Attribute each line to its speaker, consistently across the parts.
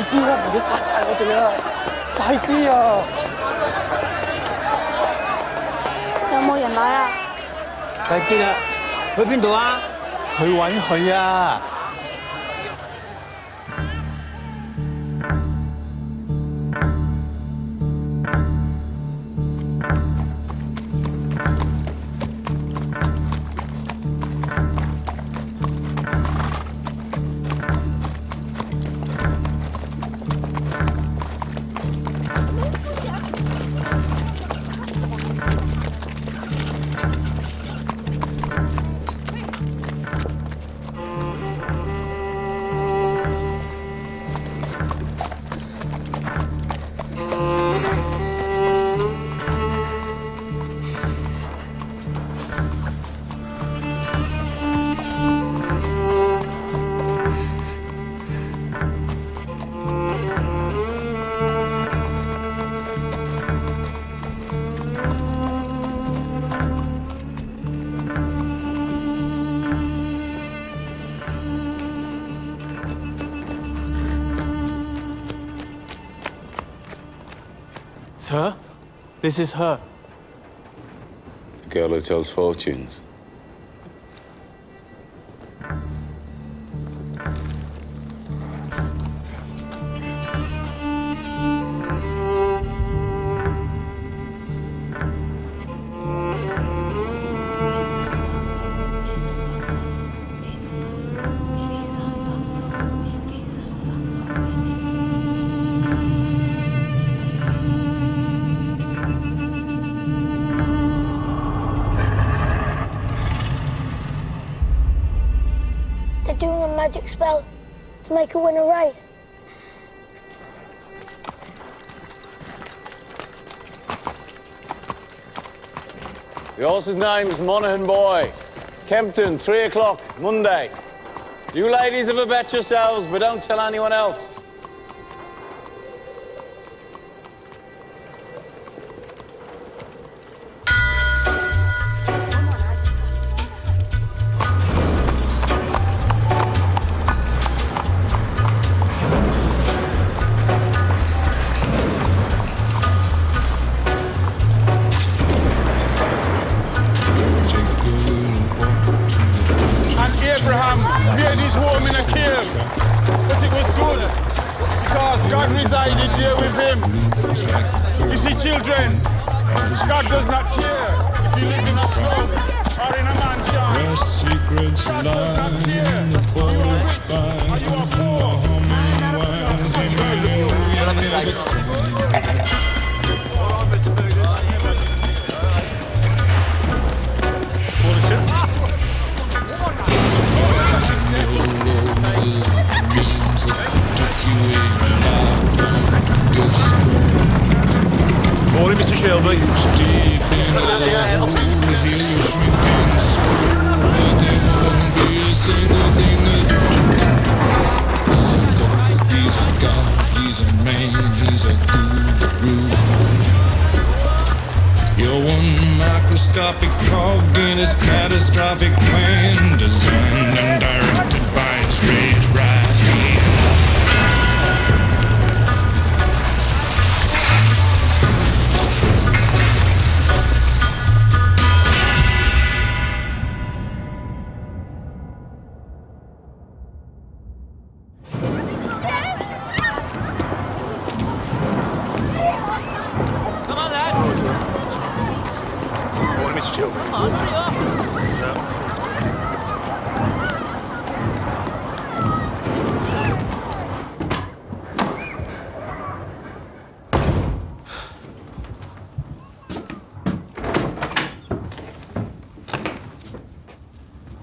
Speaker 1: 知啦，唔係佢殺晒我哋啊！快啲啊！
Speaker 2: 有冇人來啊？
Speaker 3: 睇見啦，去邊度啊？
Speaker 1: 去揾佢啊！Sir, this is her.
Speaker 4: The girl who tells fortunes.
Speaker 2: Doing a magic spell to make her win a race.
Speaker 4: The horse's name's Monaghan Boy. Kempton, 3 o'clock, Monday. You ladies have a bet yourselves, but don't tell anyone else.
Speaker 5: Made his home in a cave, but it was good because God resided there with him. You see, children, God does not care if you live in a slum or in a mansion.
Speaker 6: Where secrets lie in the butterflies and the humming winds and
Speaker 5: Morning, Mr. Shelby.
Speaker 6: He's a god, he's a man, he's a guru. You're one microscopic cog in his catastrophic plan, designed and directed by his red right hand.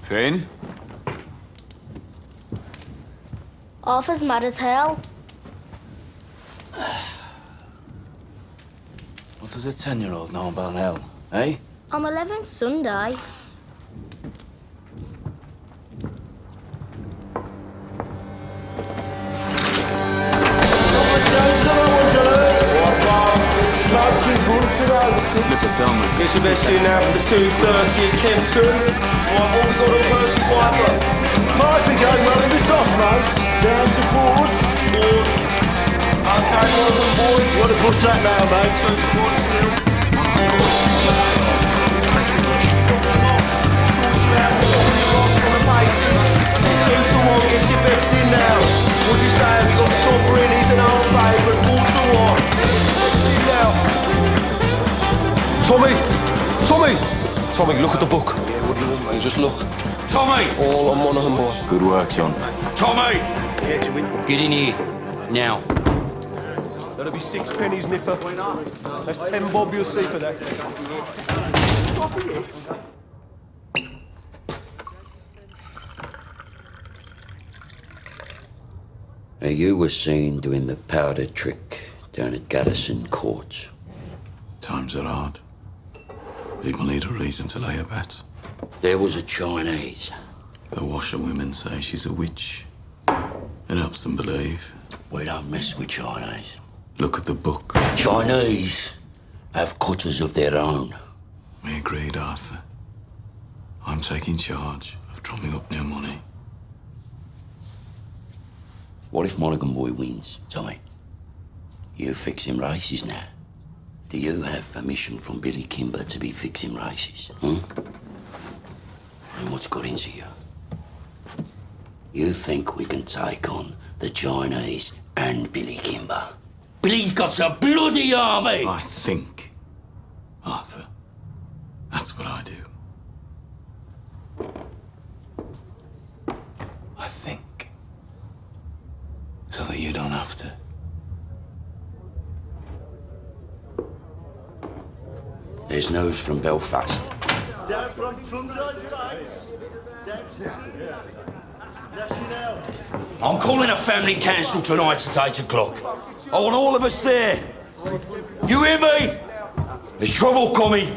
Speaker 4: Finn?
Speaker 2: Arthur's mad as hell.
Speaker 1: What does a 10-year-old know about hell, eh?
Speaker 2: I'm 11 Sunday.
Speaker 7: It's your best in now for the 2:30 at Kempton. Right, what we got on Percy Piper? Piper game running this off, mate. Down to fours. Okay, Morgan boy. You want to push that now, mate? Turn towards the hill. Get your bets in now. What do you say? We got Sovereign, he's an old favourite. 4-1. In now.
Speaker 8: Tommy! Tommy! Tommy, look at the book. Yeah, what do you want, mate? Just look.
Speaker 9: Tommy!
Speaker 8: All on Monaghan, boy.
Speaker 4: Good work, John.
Speaker 9: Tommy! Get in here. Now.
Speaker 7: That'll be 6 pennies, Nipper. That's 10 bob you'll see for that.
Speaker 9: Now, you were seen doing the powder trick down at Garrison Court.
Speaker 10: Times are hard. People need a reason to lay a bet.
Speaker 9: There was a Chinese.
Speaker 10: The washerwomen say she's a witch. It helps them believe.
Speaker 9: We don't mess with Chinese.
Speaker 10: Look at the book.
Speaker 9: Chinese have cutters of their own.
Speaker 10: We agreed, Arthur. I'm taking charge of drumming up new money.
Speaker 9: What if Monaghan boy wins, Tommy? You fixing races now. Do you have permission from Billy Kimber to be fixing races? And what's got into you? You think we can take on the Chinese and Billy Kimber? Billy's got a bloody army!
Speaker 10: I think, Arthur. That's what I do. I think. So that you don't have to.
Speaker 9: There's news from Belfast.
Speaker 7: Down from Trundle Fights. Down to National.
Speaker 9: I'm calling a family council tonight at 8 o'clock. I want all of us there. You hear me? There's trouble coming.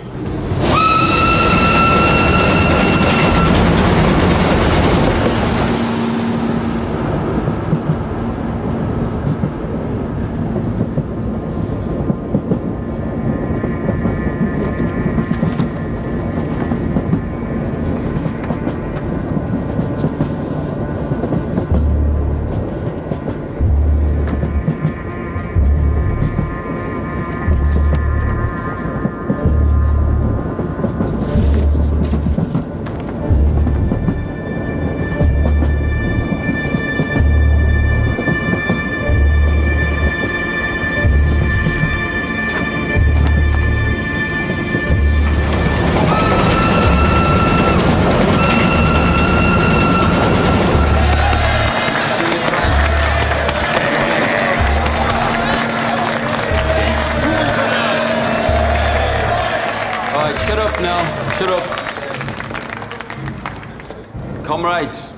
Speaker 11: Comrades,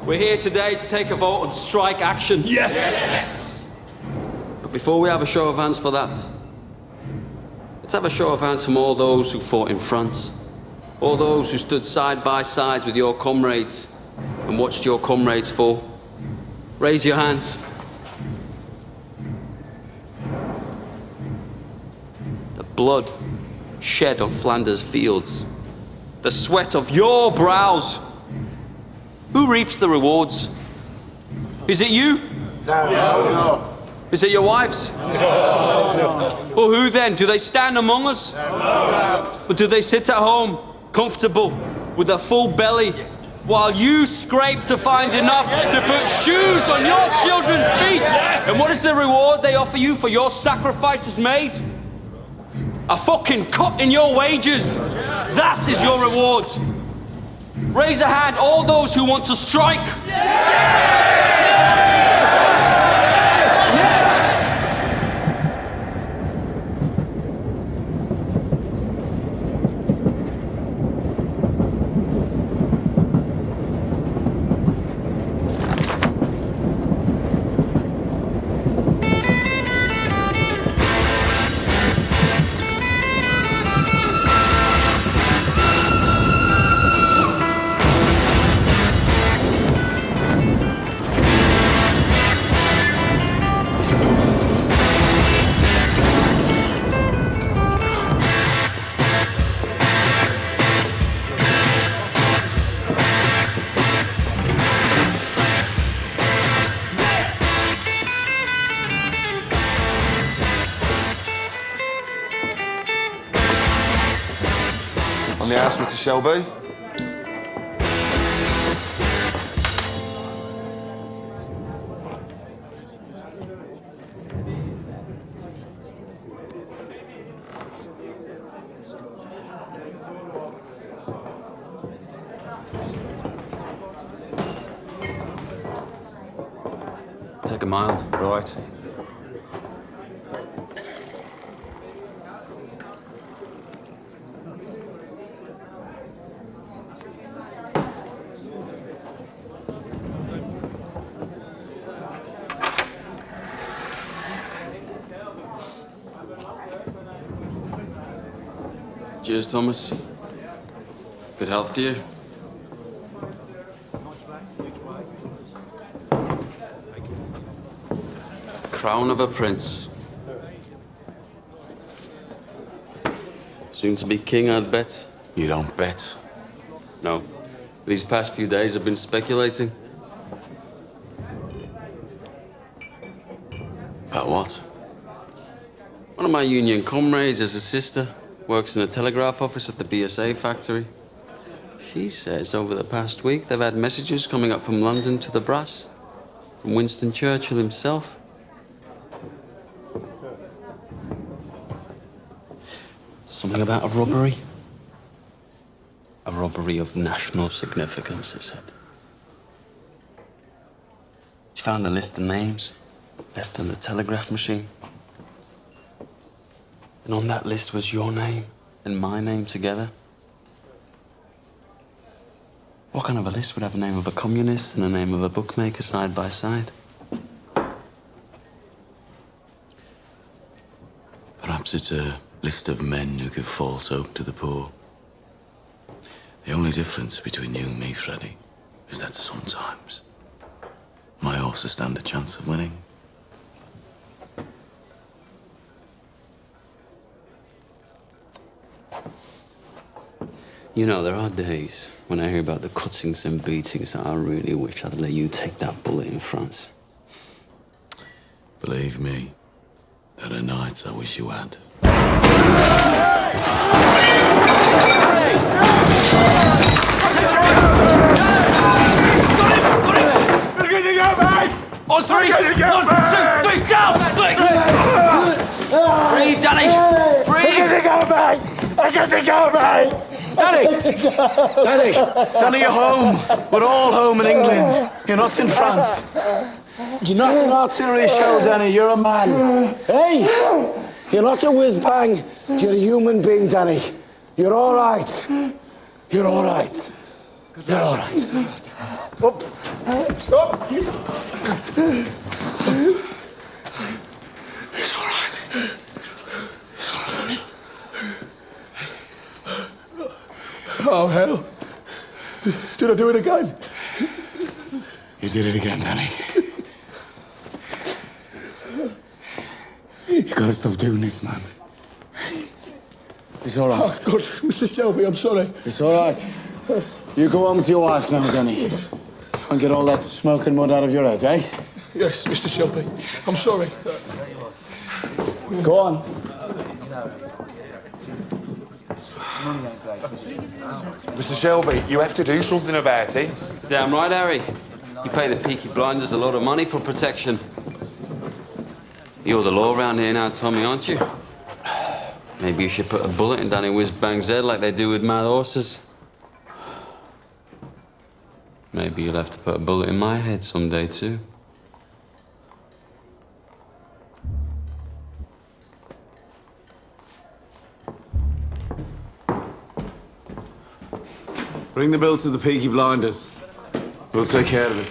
Speaker 11: we're here today to take a vote on strike action.
Speaker 9: Yes!
Speaker 11: But before we have a show of hands for that, let's have a show of hands from all those who fought in France, all those who stood side by side with your comrades and watched your comrades fall. Raise your hands. The blood shed on Flanders fields, the sweat of your brows. Who reaps the rewards? Is it you?
Speaker 7: No.
Speaker 11: Is it your wives?
Speaker 7: No.
Speaker 11: Well, who then? Do they stand among us?
Speaker 7: No.
Speaker 11: Or do they sit at home, comfortable, with a full belly, while you scrape to find enough to put shoes on your children's feet? And what is the reward they offer you for your sacrifices made? A fucking cut in your wages. That is your reward. Raise a hand, all those who want to strike.
Speaker 8: On the house, Mr. Shelby?
Speaker 11: Take a mild.
Speaker 8: Right.
Speaker 11: Cheers, Thomas. Good health to you. Crown of a prince. Soon to be king, I'd bet.
Speaker 8: You don't bet.
Speaker 11: No. These past few days I've been speculating. About what? One of my union comrades has a sister. Works in a telegraph office at the BSA factory. She says over the past week they've had messages coming up from London to the brass. From Winston Churchill himself. Something about a robbery. A robbery of national significance, it said. She found a list of names left on the telegraph machine. And on that list was your name and my name together. What kind of a list would have a name of a communist and a name of a bookmaker side by side?
Speaker 10: Perhaps it's a list of men who give false hope to the poor. The only difference between you and me, Freddie, is that sometimes my horses stand a chance of winning.
Speaker 11: You know, there are days when I hear about the cuttings and beatings that I really wish I'd let you take that bullet in France.
Speaker 10: Believe me, there are nights I wish you had.
Speaker 11: On three! 1, 2, 3, down! Breathe, Danny! Breathe!
Speaker 7: I got to go, mate!
Speaker 1: Danny, you're home. We're all home in England. You're not in France. You're not an artillery shell, Danny. You're a man.
Speaker 7: Hey! You're not a whiz-bang. You're a human being, Danny. You're all right. You're all right. You're all right. Up. Up. It's all right. It's all right. Oh, hell. Did I do it again?
Speaker 10: You did it again, Danny. You gotta stop doing this, man.
Speaker 7: It's all right.
Speaker 1: Oh, God, Mr. Shelby, I'm sorry.
Speaker 7: It's all right. You go home to your wife now, Danny. Try and get all that smoke and mud out of your head, eh?
Speaker 1: Yes, Mr. Shelby. I'm sorry.
Speaker 7: Go on.
Speaker 8: Mr. Shelby, you have to do something about it.
Speaker 11: Damn right, Harry. You pay the Peaky blinders a lot of money for protection. You're the law around here now, Tommy, aren't you? Maybe you should put a bullet in Danny Whiz-Bang's head like they do with mad horses. Maybe you'll have to put a bullet in my head someday, too.
Speaker 10: Bring the bill to the Peaky blinders. We'll take care of it.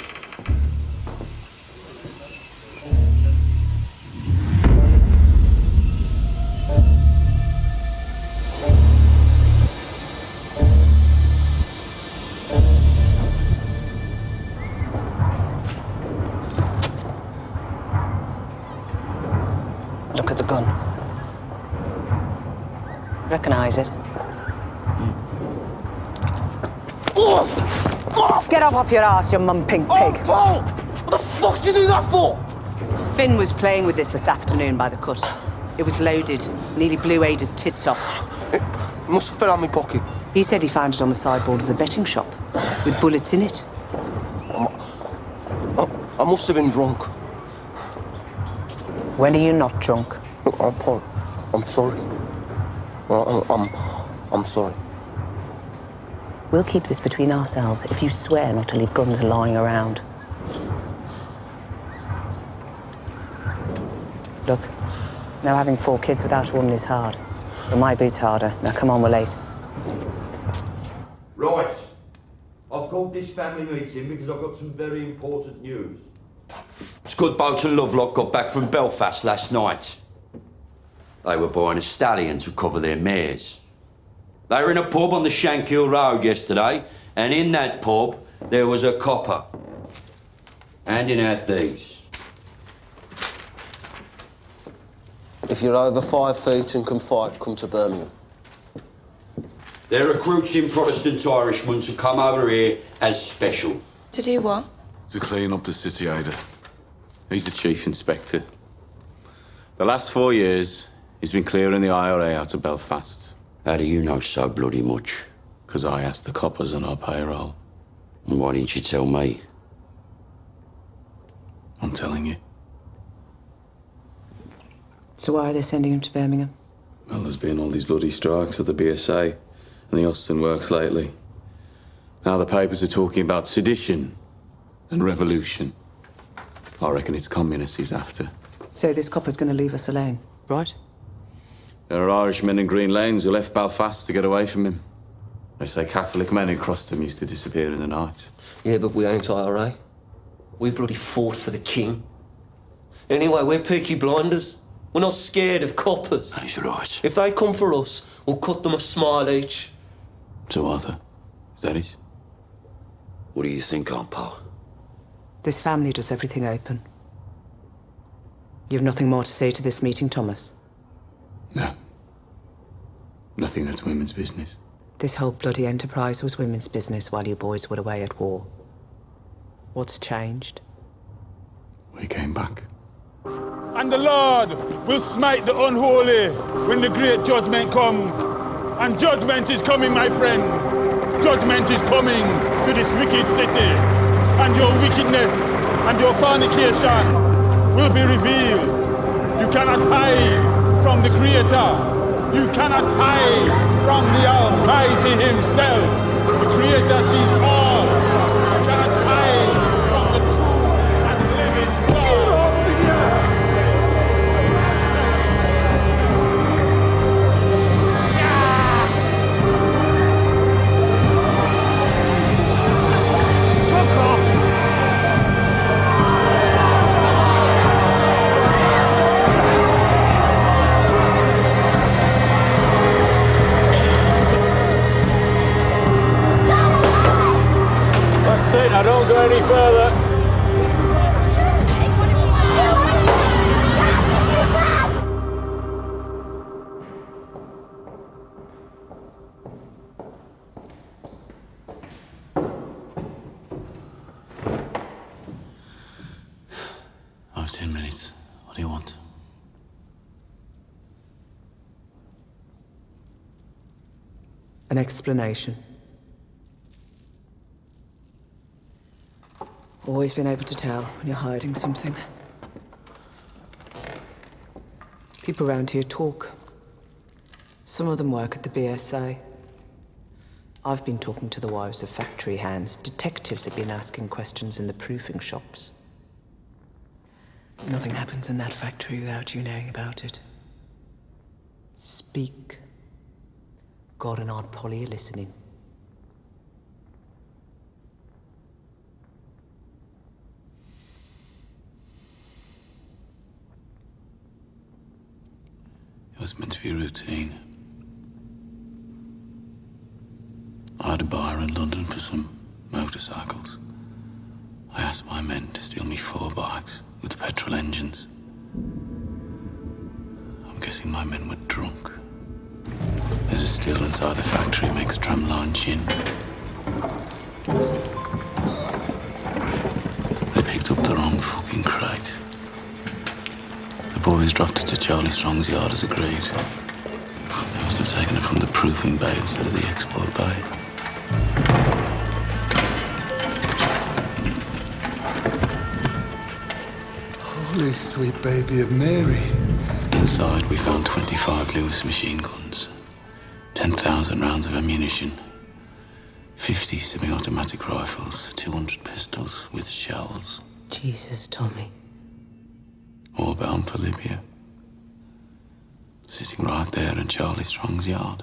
Speaker 12: Look at the gun. Recognize it? Get up off your ass, you mum-pink pig.
Speaker 7: Oh, Paul! What the fuck did you do that for?
Speaker 12: Finn was playing with this afternoon by the cut. It was loaded. Nearly blew Ada's tits off.
Speaker 7: It must have fell out my pocket.
Speaker 12: He said he found it on the sideboard of the betting shop, with bullets in it.
Speaker 8: I must have been drunk.
Speaker 12: When are you not drunk?
Speaker 8: I'm sorry. I'm sorry.
Speaker 12: We'll keep this between ourselves if you swear not to leave guns lying around. Look, now having 4 kids without a woman is hard. But my boot's harder. Now come on, we're late.
Speaker 11: Right. I've called this family meeting because I've got some very important news. Scudboat and Lovelock got back from Belfast last night. They were buying a stallion to cover their mares. They were in a pub on the Shankill Road yesterday, and in that pub there was a copper handing out these.
Speaker 8: If you're over 5 feet and can fight, come to Birmingham.
Speaker 11: They're recruiting Protestant Irishmen to come over here as special.
Speaker 13: To do what?
Speaker 10: To clean up the city, Ada. He's the chief inspector. The last 4 years, he's been clearing the IRA out of Belfast.
Speaker 9: How do you know so bloody much?
Speaker 10: Because I asked the coppers on our payroll.
Speaker 9: And why didn't you tell me?
Speaker 10: I'm telling you.
Speaker 12: So why are they sending him to Birmingham?
Speaker 10: Well, there's been all these bloody strikes at the BSA and the Austin works lately. Now the papers are talking about sedition and revolution. I reckon it's communists he's after.
Speaker 12: So this copper's going to leave us alone, right?
Speaker 10: There are Irishmen in Green Lanes who left Belfast to get away from him. They say Catholic men who crossed him used to disappear in the night.
Speaker 8: Yeah, but we ain't IRA. We bloody fought for the king. Anyway, we're Peaky blinders. We're not scared of coppers.
Speaker 9: He's right.
Speaker 8: If they come for us, we'll cut them a smile each.
Speaker 10: So, Arthur, is that it?
Speaker 9: What do you think, Aunt Pal?
Speaker 12: This family does everything open. You have nothing more to say to this meeting, Thomas?
Speaker 10: No. Nothing that's women's business.
Speaker 12: This whole bloody enterprise was women's business while you boys were away at war. What's changed?
Speaker 10: We came back.
Speaker 5: And the Lord will smite the unholy when the great judgment comes. And judgment is coming, my friends. Judgment is coming to this wicked city. And your wickedness and your fornication will be revealed. You cannot hide from the Creator. You cannot hide from the Almighty Himself. The Creator sees all. You cannot hide from the true and living God. Get off of here! That's it, now don't go any further.
Speaker 10: I have 10 minutes. What do you want?
Speaker 12: An explanation. Always been able to tell when you're hiding something. People around here talk. Some of them work at the BSA. I've been talking to the wives of factory hands. Detectives have been asking questions in the proofing shops. Nothing happens in that factory without you knowing about it. Speak. God and Aunt Polly are listening.
Speaker 10: It was meant to be routine. I had a buyer in London for some motorcycles. I asked my men to steal me 4 bikes with petrol engines. I'm guessing my men were drunk. There's a still inside the factory makes tramline gin. They picked up the wrong fucking crate. The boys dropped it to Charlie Strong's yard as agreed. They Must have taken it from the proofing bay instead of the export bay.
Speaker 13: Holy sweet baby of Mary.
Speaker 10: Inside, we found 25 Lewis machine guns, 10,000 rounds of ammunition, 50 semi-automatic rifles, 200 pistols with shells.
Speaker 12: Jesus, Tommy.
Speaker 10: All bound for Libya. Sitting right there in Charlie Strong's yard.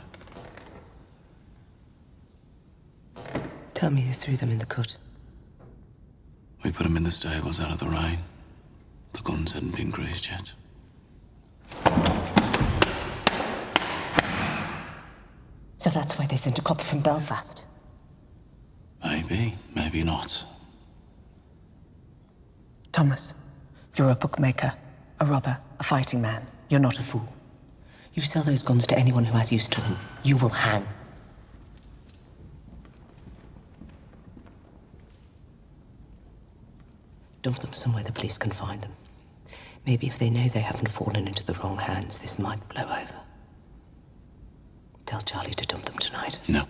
Speaker 12: Tell me who threw them in the cut.
Speaker 10: We put them in the stables out of the rain. The guns hadn't been greased yet.
Speaker 12: So that's why they sent a copper from Belfast?
Speaker 10: Maybe, maybe not.
Speaker 12: Thomas, you're a bookmaker, a robber, a fighting man. You're not a fool. You sell those guns to anyone who has use to them, you will hang. Dump them somewhere the police can find them. Maybe if they know they haven't fallen into the wrong hands, this might blow over. Tell Charlie to dump them tonight.
Speaker 10: No.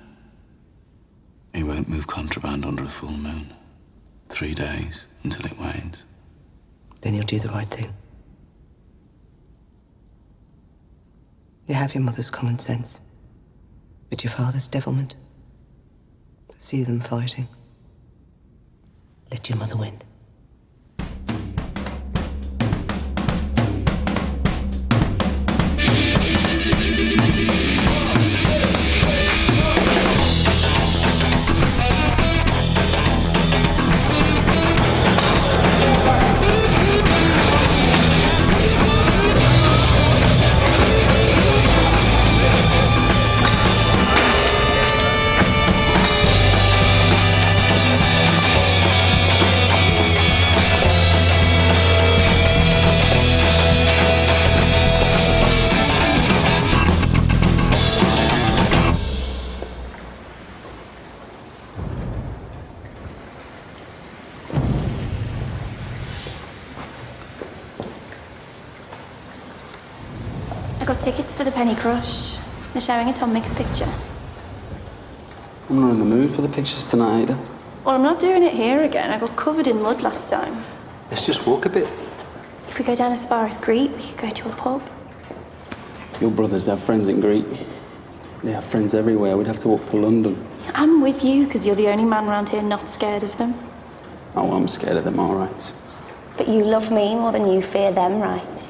Speaker 10: He won't move contraband under a full moon. 3 days until it wanes.
Speaker 12: Then you'll do the right thing. You have your mother's common sense, but your father's devilment. See them fighting. Let your mother win.
Speaker 14: I got tickets for the Penny Crush. They're showing a Tom Mix picture.
Speaker 15: I'm not in the mood for the pictures tonight, Ada.
Speaker 14: Well, I'm not doing it here again. I got covered in mud last time.
Speaker 15: Let's just walk a bit.
Speaker 14: If we go down as far as Greet, we could go to a pub.
Speaker 15: Your brothers have friends in Greek. They have friends everywhere. We'd have to walk to London.
Speaker 14: I'm with you, because you're the only man around here not scared of them.
Speaker 15: Oh, I'm scared of them, all right.
Speaker 2: But you love me more than you fear them, right?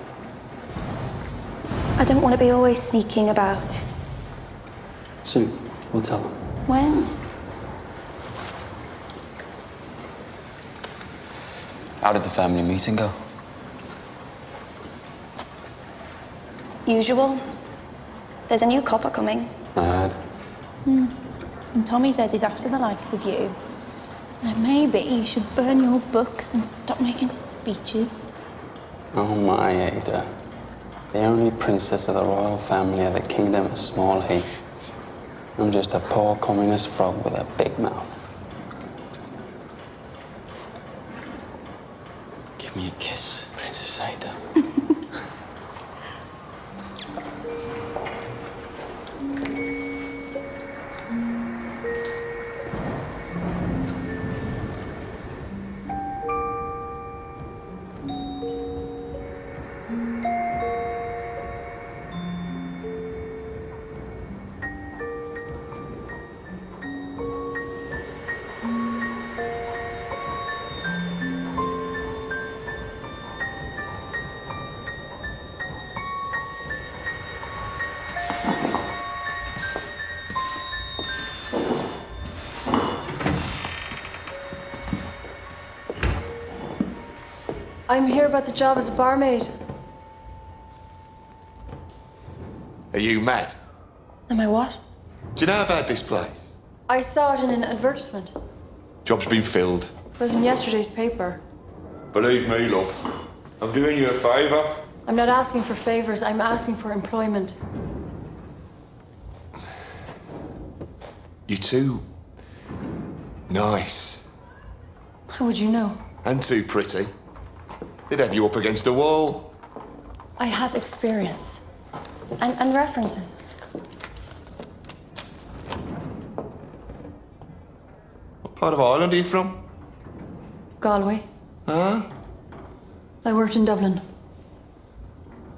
Speaker 14: I don't want to be always sneaking about.
Speaker 15: Soon, we'll tell them.
Speaker 14: When?
Speaker 15: How did the family meeting go?
Speaker 14: Usual. There's a new copper coming.
Speaker 15: I heard.
Speaker 14: And Tommy says he's after the likes of you. So maybe you should burn your books and stop making speeches.
Speaker 15: Oh my, Ada. The only princess of the royal family of the kingdom of Small Heath. I'm just a poor communist frog with a big mouth. Give me a kiss, Princess Ada.
Speaker 16: I'm here about the job as a barmaid.
Speaker 17: Are you mad?
Speaker 14: Am I what?
Speaker 17: Do you know about this place?
Speaker 16: I saw it in an advertisement.
Speaker 17: Job's been filled.
Speaker 16: It was in yesterday's paper.
Speaker 17: Believe me, love. I'm doing you a favour.
Speaker 16: I'm not asking for favors, I'm asking for employment.
Speaker 17: You're too nice.
Speaker 16: How would you know?
Speaker 17: And too pretty. They'd have you up against a wall.
Speaker 16: I have experience. And references.
Speaker 17: part of Ireland are you from?
Speaker 16: Galway.
Speaker 17: Huh?
Speaker 16: I worked in Dublin.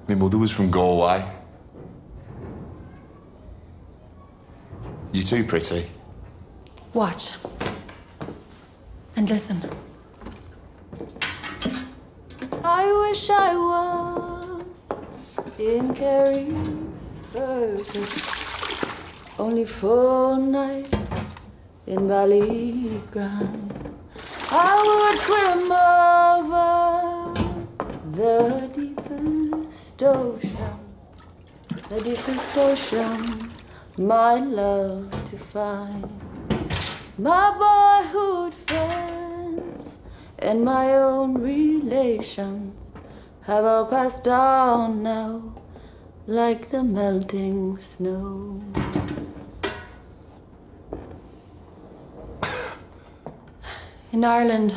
Speaker 17: My mother was from Galway. You too pretty.
Speaker 16: Watch. And listen. I wish I was in Kerry, only for a night in Ballygrand. I would swim over the deepest ocean, my love to find. My boyhood friends and my own relations have all passed on now, like the melting snow. In Ireland,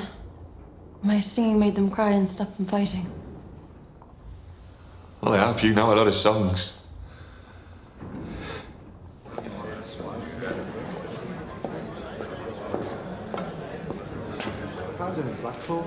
Speaker 16: my singing made them cry and stop them fighting.
Speaker 17: Well, I hope you know a lot of songs.
Speaker 3: Blackpool.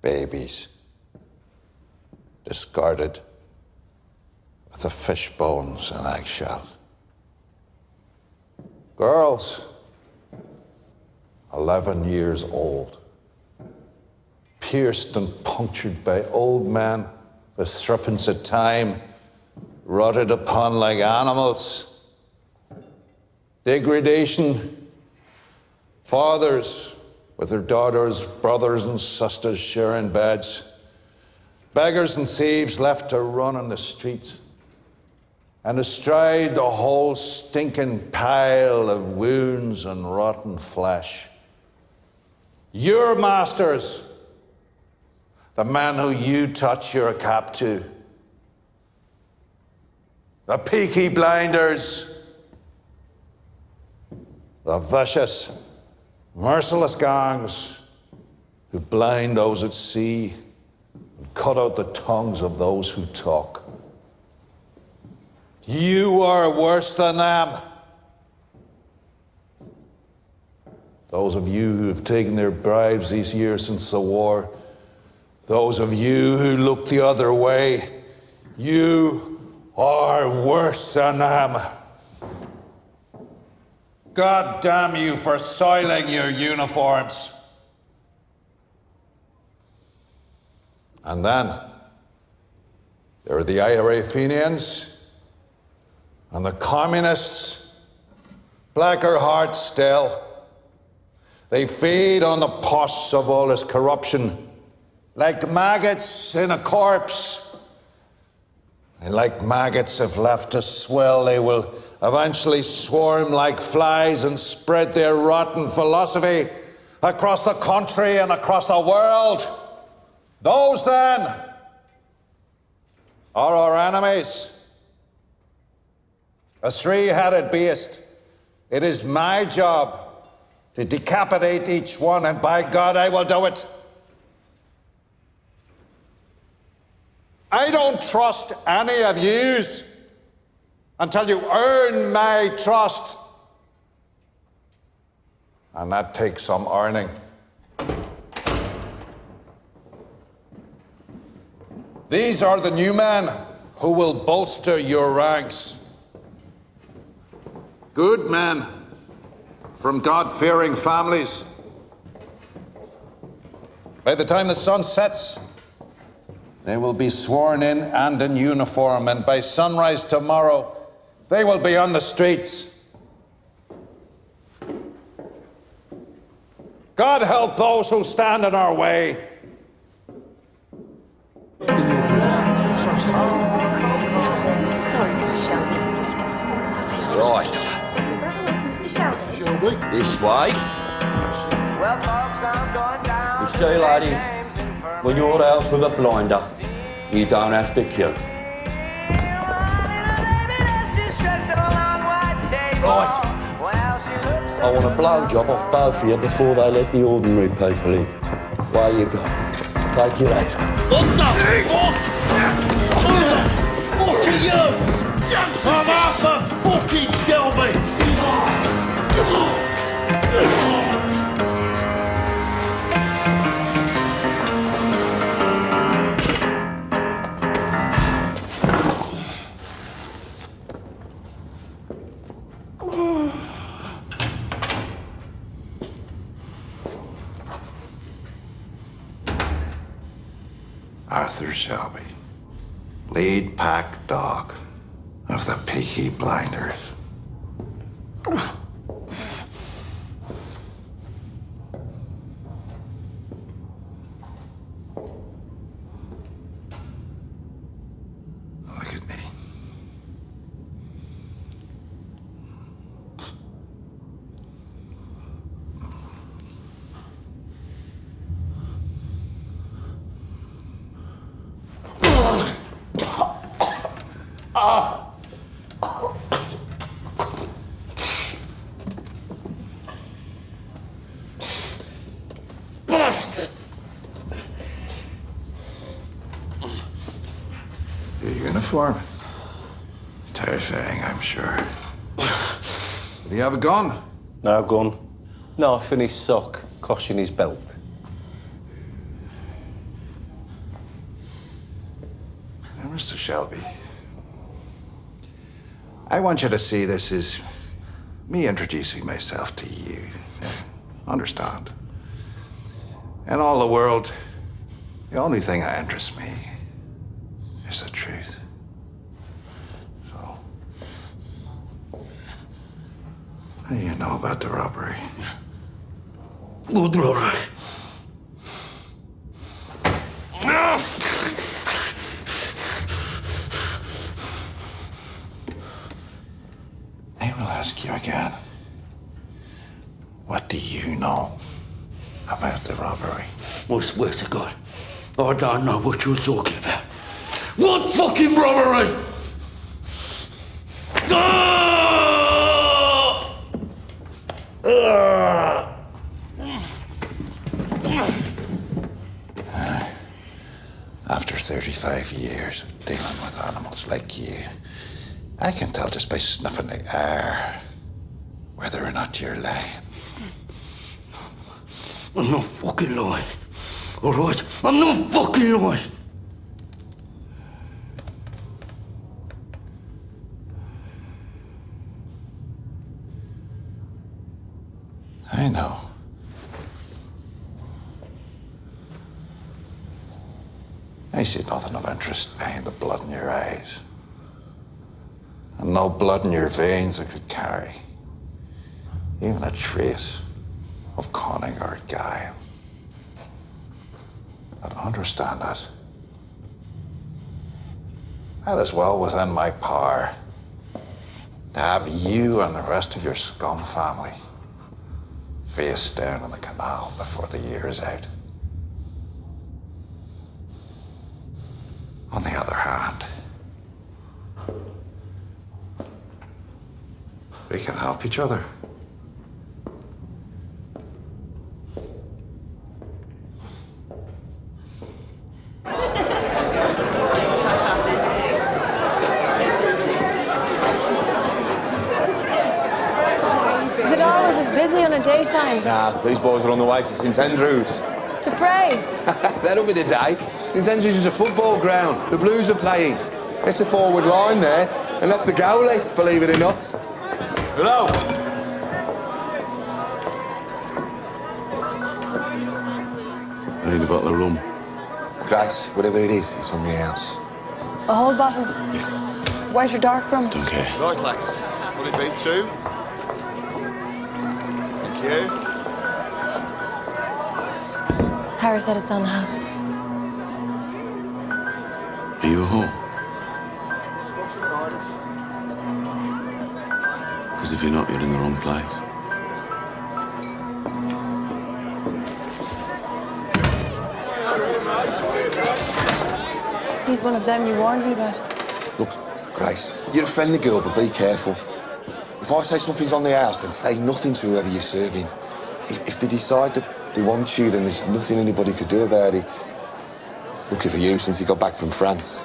Speaker 18: Babies, discarded with the fish bones and eggshells. Girls, 11 years old, pierced and punctured by old men with threepence of time, rotted upon like animals. Degradation, fathers with their daughters, brothers and sisters sharing beds. Beggars and thieves left to run on the streets. And astride the whole stinking pile of wounds and rotten flesh. Your masters, the men who you touch your cap to. The Peaky blinders. The vicious, merciless gangs who blind those at sea and cut out the tongues of those who talk. You are worse than them. Those of you who have taken their bribes these years since the war, those of you who look the other way, you are worse than them. God damn you for soiling your uniforms. And then there are the IRA Fenians and the communists, blacker hearts still. They feed on the pus of all this corruption like maggots in a corpse. And like maggots, if left to swell, they will eventually swarm like flies and spread their rotten philosophy across the country and across the world. Those, then, are our enemies. A three-headed beast. It is my job to decapitate each one, and by God, I will do it. I don't trust any of yous until you earn my trust. And that takes some earning. These are the new men who will bolster your ranks. Good men from God-fearing families. By the time the sun sets, they will be sworn in and in uniform, and by sunrise tomorrow, they will be on the streets. God help those who stand in our way.
Speaker 13: Shelby.
Speaker 9: This way. You see, ladies, when you're out with a blinder, you don't have to kill. Right. I want a blowjob off both of you before they let the ordinary people in. Where you go? Take your hat. What the fuck? Who the fuck are you? I'm Arthur fucking Shelby.
Speaker 18: Arthur Shelby, lead pack dog of the Peaky Blinders. Look at me. Your uniform. Terrifying, I'm sure. Do you have a gun?
Speaker 8: No gun. Knife in his sock, cosh in his belt.
Speaker 18: Now, Mr. Shelby, I want you to see this as me introducing myself to you. Understand? In all the world, the only thing that interests me is the truth. So, what do you know about the robbery?
Speaker 9: Good robbery.
Speaker 18: I will ask you again. What do you know about the robbery?
Speaker 9: I swear to God, I don't know what you're talking about. What fucking robbery?
Speaker 18: After 35 years of dealing with animals like you, I can tell just by snuffing the air whether or not you're lying.
Speaker 9: I'm not fucking lying. All right? I'm not fucking lying.
Speaker 18: I know. I see nothing of interest behind the blood in your eyes. And no blood in your veins that could carry even a trace of cunning or guile. But understand that. That is well within my power to have you and the rest of your scum family face down in the canal before the year is out. On the other hand, we can help each other.
Speaker 16: Is it always as busy on a daytime?
Speaker 19: Nah, these boys are on the way to St Andrews.
Speaker 16: To pray?
Speaker 19: That'll be the day. St Andrews is a football ground. The Blues are playing. It's a forward line there, and that's the goalie, believe it or not.
Speaker 18: Hello.
Speaker 10: I need a bottle of rum.
Speaker 19: Grace, whatever it is, it's on the house.
Speaker 16: A whole bottle? White or dark rum?
Speaker 10: Don't care.
Speaker 19: Right, lads. Will it be 2? Thank you.
Speaker 16: Harry said it's on the house.
Speaker 10: Are you a whore? Because if you're not, you're in the wrong place.
Speaker 16: He's one of them you warned me about.
Speaker 19: Look, Grace, you're a friendly girl, but be careful. If I say something's on the house, then say nothing to whoever you're serving. If they decide that they want you, then there's nothing anybody could do about it. Lucky for you, since he got back from France.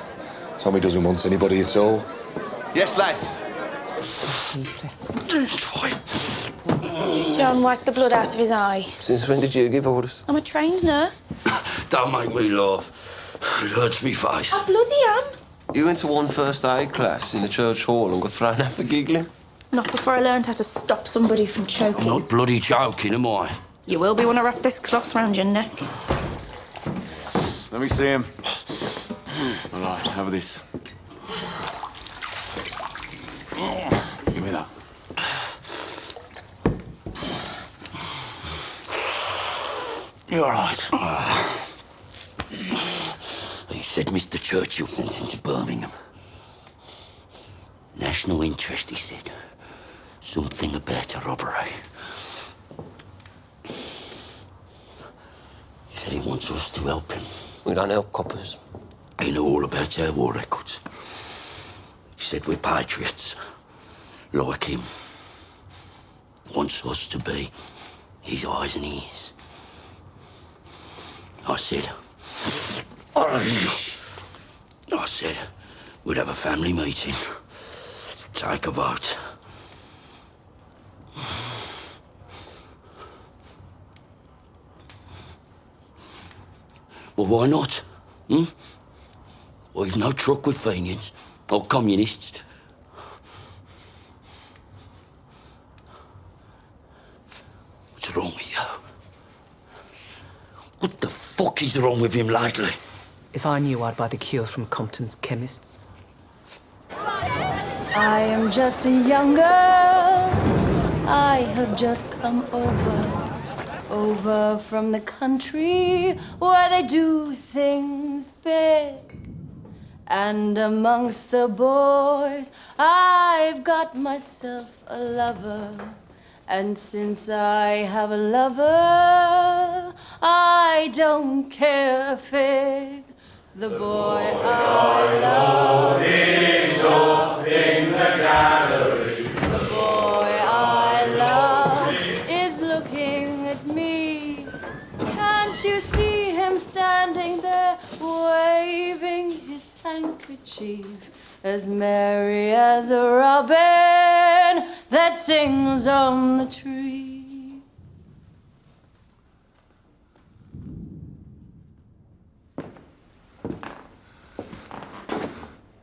Speaker 19: Tommy doesn't want anybody at all. Yes, lads.
Speaker 14: John wiped the blood out of his eye.
Speaker 8: Since when did you give orders?
Speaker 14: I'm a trained nurse.
Speaker 10: Don't make me laugh. It hurts me face.
Speaker 14: I bloody am.
Speaker 8: You went to one first aid class in the church hall and got thrown out for giggling?
Speaker 14: Not before I learned how to stop somebody from choking.
Speaker 10: I'm not bloody joking, am I?
Speaker 14: You will be when I wrap this cloth round your neck.
Speaker 4: Let me see him. All right, have this. Give me that.
Speaker 10: You're all right. He said Mr. Churchill sent him to Birmingham. National interest, he said. Something about a robbery. He said he wants us to help him.
Speaker 8: We don't help coppers.
Speaker 10: He knew all about our war records. He said we're patriots, like him. Wants us to be his eyes and ears. I said we'd have a family meeting, take a vote. Well, why not? Well, you've no truck with Fenians or communists. What's wrong with you? What the fuck is wrong with him lately?
Speaker 12: If I knew, I'd buy the cure from Compton's chemists.
Speaker 16: I am just a young girl. I have just come over from the country where they do things big. And amongst the boys, I've got myself a lover. And since I have a lover, I don't care a fig. The boy I love is up in the gallery. The boy I love is looking at me. Can't you see him standing there, waving his handkerchief, as merry as a robin that sings on the tree?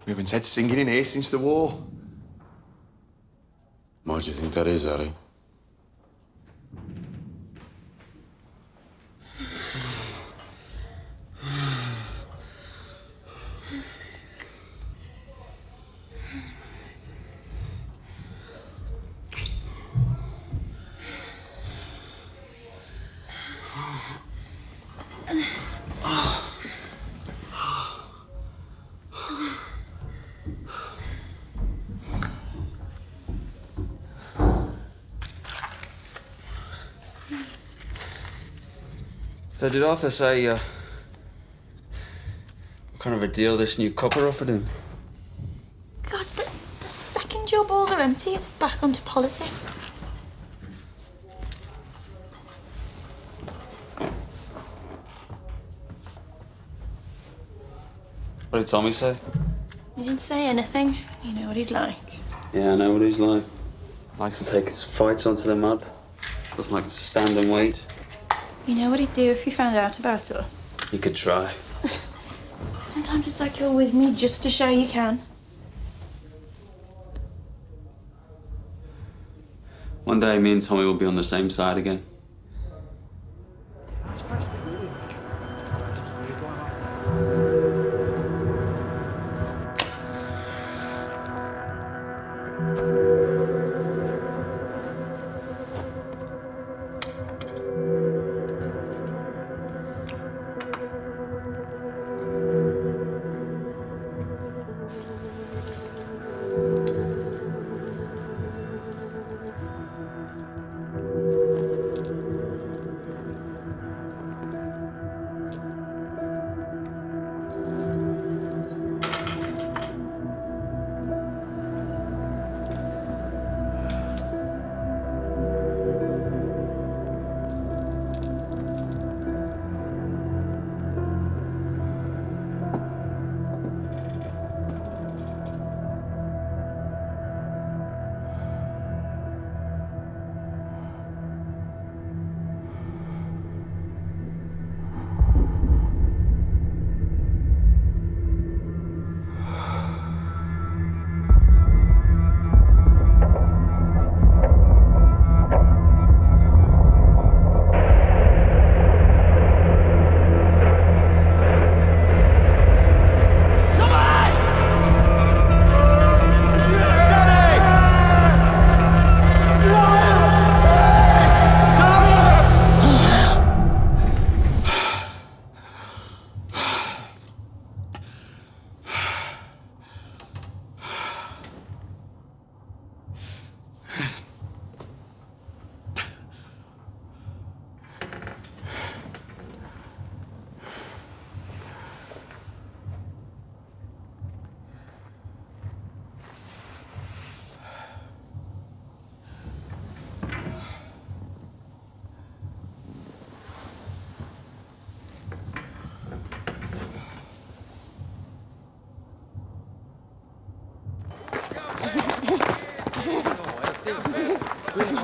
Speaker 19: We haven't had singing in here since the war.
Speaker 10: Why do you think that is, Harry?
Speaker 11: So did Arthur say, what kind of a deal this new copper offered him?
Speaker 14: God, the second your balls are empty, it's back onto politics.
Speaker 11: What did Tommy say?
Speaker 14: He didn't say anything. You know what he's like.
Speaker 11: Yeah, I know what he's like. Likes to take his fights onto the mud. Doesn't like to stand and wait.
Speaker 14: You know what he'd do if he found out about us?
Speaker 11: He could try.
Speaker 14: Sometimes it's like you're with me just to show you can.
Speaker 11: One day, me and Tommy will be on the same side again.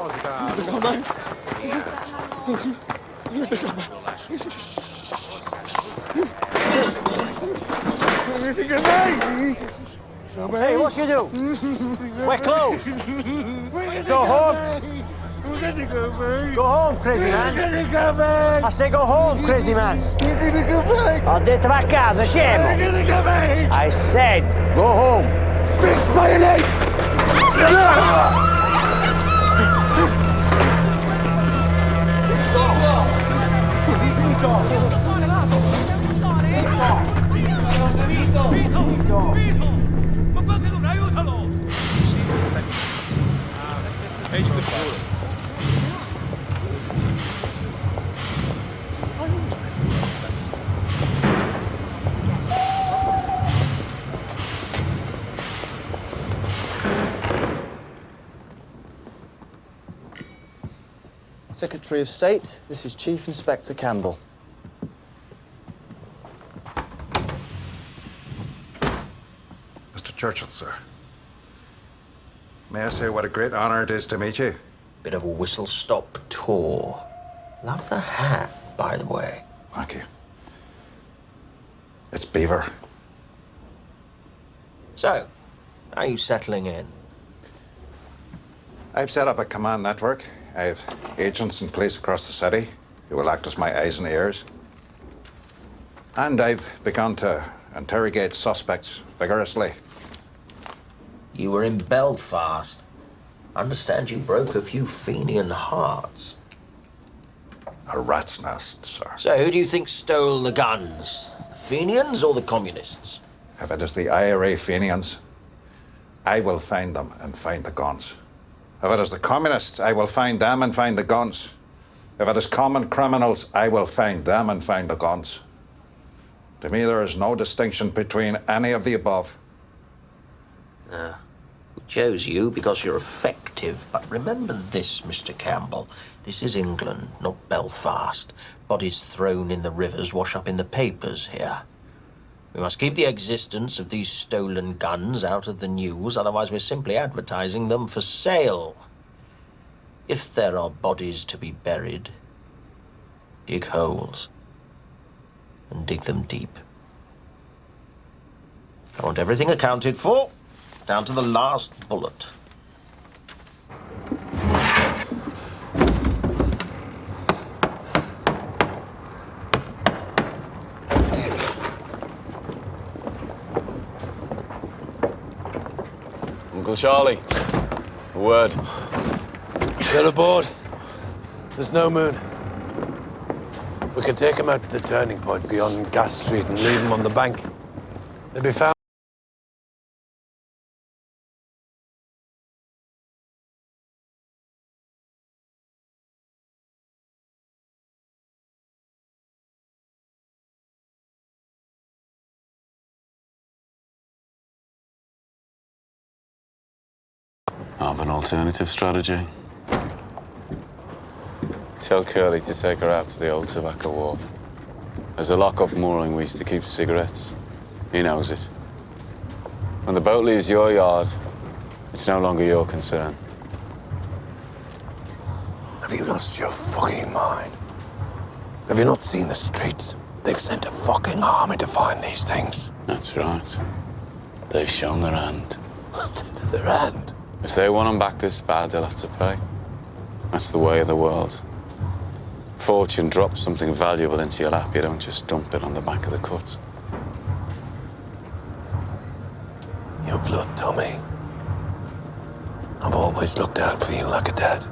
Speaker 3: Hey, what you do? We're closed. Go home. Go home, crazy man. I say go home, crazy man. Ho detto va a casa, scemo. I said go home.
Speaker 7: Fix mayonnaise!
Speaker 20: Secretary of State, this is Chief Inspector Campbell.
Speaker 18: Mr. Churchill, sir. May I say what a great honor it is to meet you?
Speaker 8: Bit of a whistle-stop tour. Love the hat, by the way.
Speaker 18: Thank you. It's Beaver.
Speaker 8: So, how are you settling in?
Speaker 18: I've set up a command network. I have agents and police across the city who will act as my eyes and ears. And I've begun to interrogate suspects vigorously.
Speaker 8: You were in Belfast. I understand you broke a few Fenian hearts.
Speaker 18: A rat's nest, sir.
Speaker 8: So who do you think stole the guns? The Fenians or the communists?
Speaker 18: If it is the IRA Fenians, I will find them and find the guns. If it is the communists, I will find them and find the guns. If it is common criminals, I will find them and find the guns. To me, there is no distinction between any of the above.
Speaker 8: We chose you because you're effective, but remember this, Mr. Campbell. This is England, not Belfast. Bodies thrown in the rivers wash up in the papers here. We must keep the existence of these stolen guns out of the news, otherwise we're simply advertising them for sale. If there are bodies to be buried, dig holes and dig them deep. I want everything accounted for, down to the last bullet.
Speaker 4: Uncle Charlie, a word.
Speaker 7: Get aboard. There's no moon. We can take them out to the turning point beyond Gas Street and leave them on the bank. They'll be found.
Speaker 10: I have an alternative strategy.
Speaker 4: Tell Curly to take her out to the old tobacco wharf. There's a lock-up mooring we used to keep cigarettes. He knows it. When the boat leaves your yard, it's no longer your concern.
Speaker 7: Have you lost your fucking mind? Have you not seen the streets? They've sent a fucking army to find these things.
Speaker 10: That's right. They've shown their hand.
Speaker 7: Their hand?
Speaker 4: If they want them back this bad, they'll have to pay. That's the way of the world. Fortune drops something valuable into your lap, you don't just dump it on the back of the cut.
Speaker 7: Your blood, Tommy. I've always looked out for you like a dad.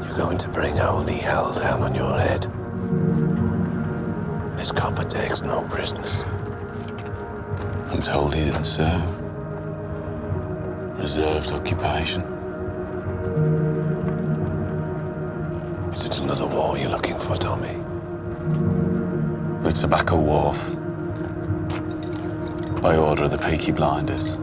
Speaker 7: You're going to bring holy hell down on your head. This copper takes no prisoners.
Speaker 10: I'm told he didn't serve. Reserved occupation.
Speaker 7: Is it another war you're looking for, Tommy?
Speaker 10: The Tobacco Wharf. By order of the Peaky Blinders.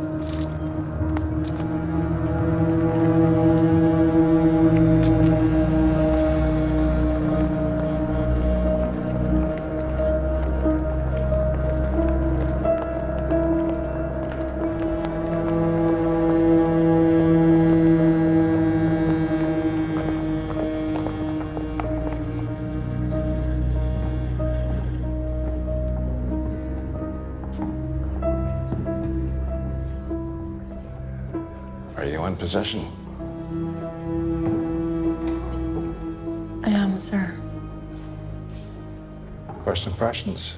Speaker 18: possession?
Speaker 16: I am, sir.
Speaker 18: First impressions?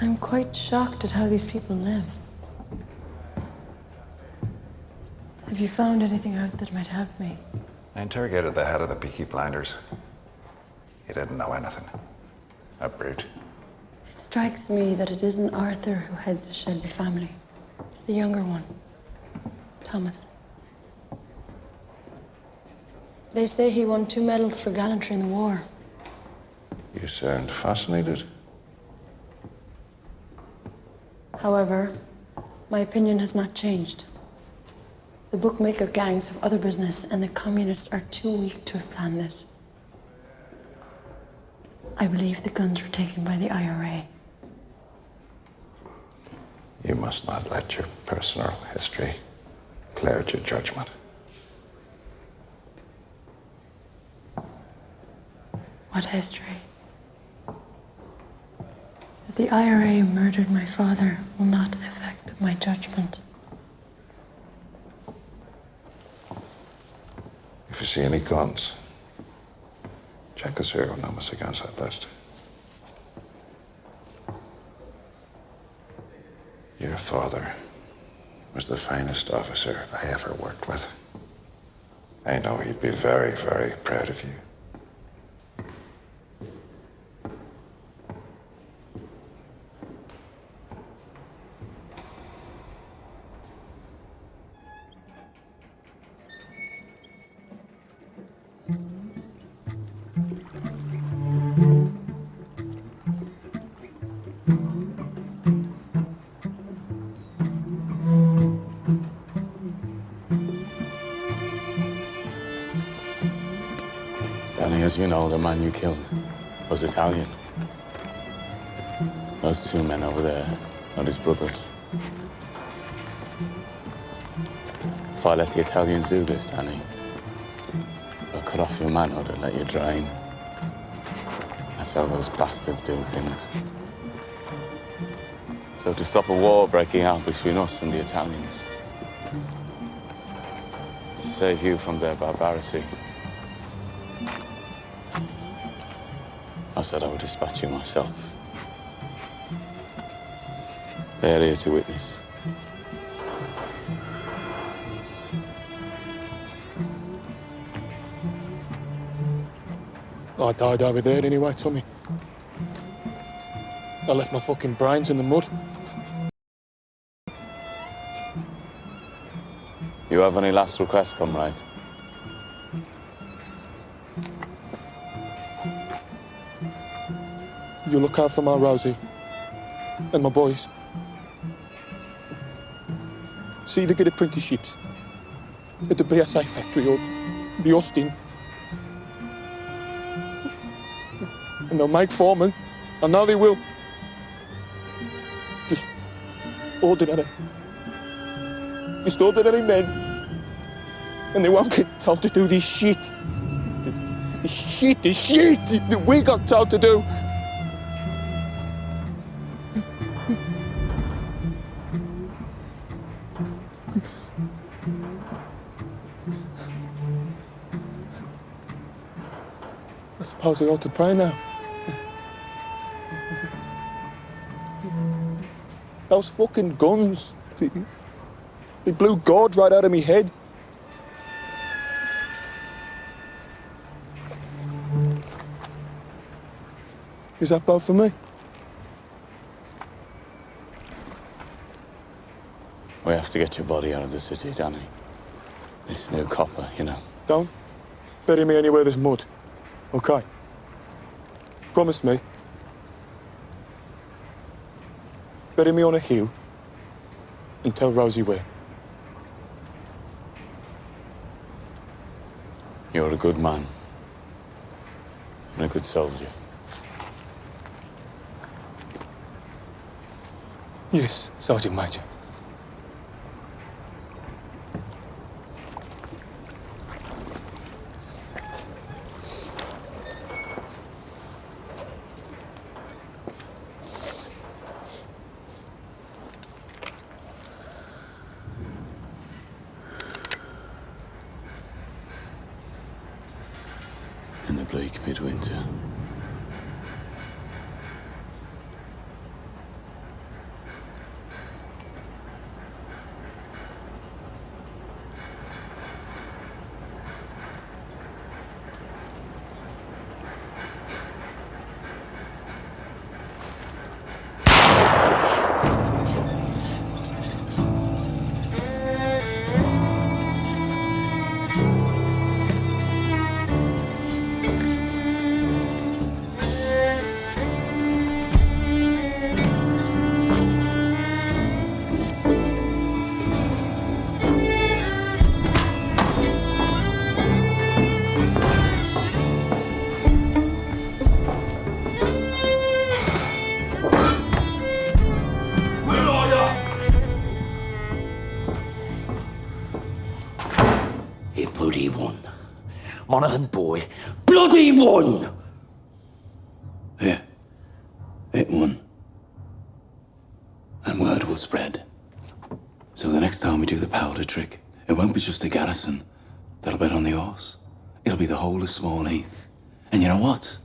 Speaker 16: I'm quite shocked at how these people live. Have you found anything out that might help me?
Speaker 18: I interrogated the head of the Peaky blinders. He didn't know anything. A brute.
Speaker 16: It strikes me that it isn't Arthur who heads the Shelby family. It's the younger one, Thomas. They say he won 2 medals for gallantry in the war.
Speaker 18: You sound fascinated.
Speaker 16: However, my opinion has not changed. The bookmaker gangs have other business, and the communists are too weak to have planned this. I believe the guns were taken by the IRA.
Speaker 18: You must not let your personal history cloud your judgment.
Speaker 16: What history? That the IRA murdered my father will not affect my judgment.
Speaker 18: If you see any guns, check the serial numbers against that list. Your father was the finest officer I ever worked with. I know he'd be very, very proud of you.
Speaker 10: As you know, the man you killed was Italian. Those 2 men over there are his brothers. If I let the Italians do this, Danny, they'll cut off your manhood and let you drain. That's how those bastards do things. So to stop a war breaking out between us and the Italians, to save you from their barbarity, I said I would dispatch you myself. They're here to witness.
Speaker 21: I died over there anyway, Tommy. I left my fucking brains in the mud.
Speaker 10: You have any last requests, comrade?
Speaker 21: You look after my Rosie and my boys. See they get apprenticeships at the BSA factory or the Austin. And they'll make foremen. I know they will. Just ordinary men. And they won't get told to do this shit. The shit that we got told to do. I suppose I ought to pray now. Those fucking guns, they blew God right out of me head. Is that bad for me?
Speaker 10: We have to get your body out of the city, Danny. This new copper, you know.
Speaker 21: Don't bury me anywhere there's mud, okay? Promise me. Bury me on a hill and tell Rosie where.
Speaker 10: You're a good man and a good soldier.
Speaker 21: Yes, Sergeant Major.
Speaker 10: week midwinter.
Speaker 9: Bloody one. Monaghan boy. Bloody one!
Speaker 10: Yeah, it won. And word will spread. So the next time we do the powder trick, it won't be just the garrison that'll bet on the horse. It'll be the whole of Small Heath. And you know what?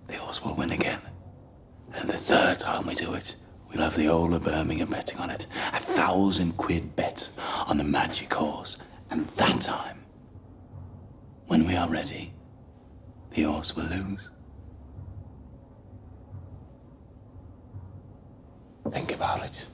Speaker 10: The horse will win again. And the third time we do it, we'll have the whole of Birmingham betting on it. 1,000 quid bet on the magic horse. And that time, when we are ready, the horse will lose. Think about it.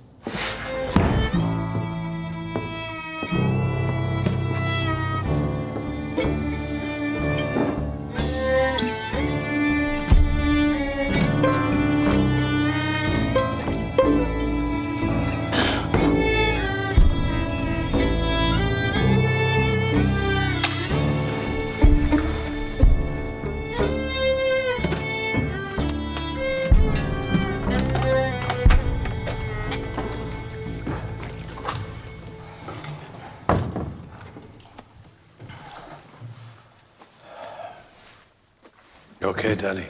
Speaker 7: You okay, Danny?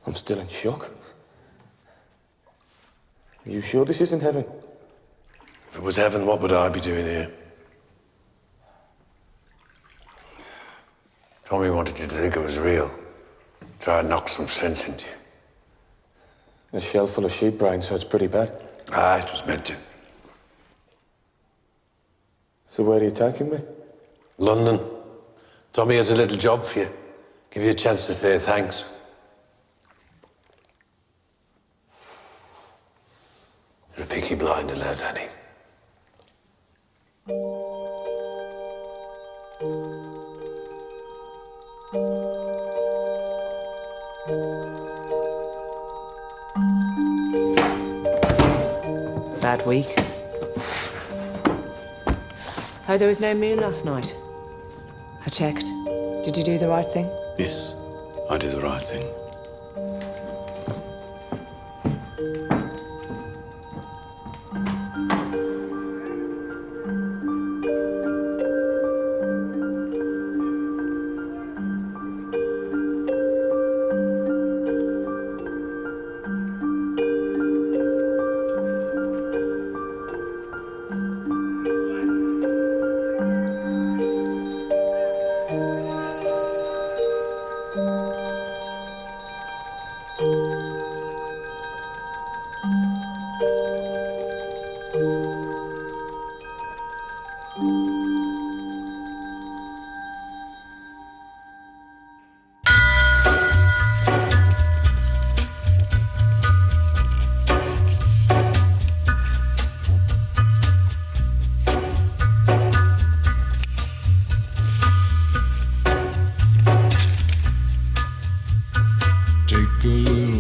Speaker 21: I'm still in shock. Are you sure this isn't heaven?
Speaker 7: If it was heaven, what would I be doing here? Tommy wanted you to think it was real. Try and knock some sense into you.
Speaker 21: A shell full of sheep brains, so it's pretty bad.
Speaker 7: Ah, it was meant to.
Speaker 21: So where are you taking me?
Speaker 7: London. Tommy has a little job for you. Give you a chance to say thanks. You're a Peaky blinder now, Danny.
Speaker 12: Bad week. Oh, there was no moon last night. I checked. Did you do the right thing?
Speaker 10: Yes, I did the right thing.
Speaker 6: Take a little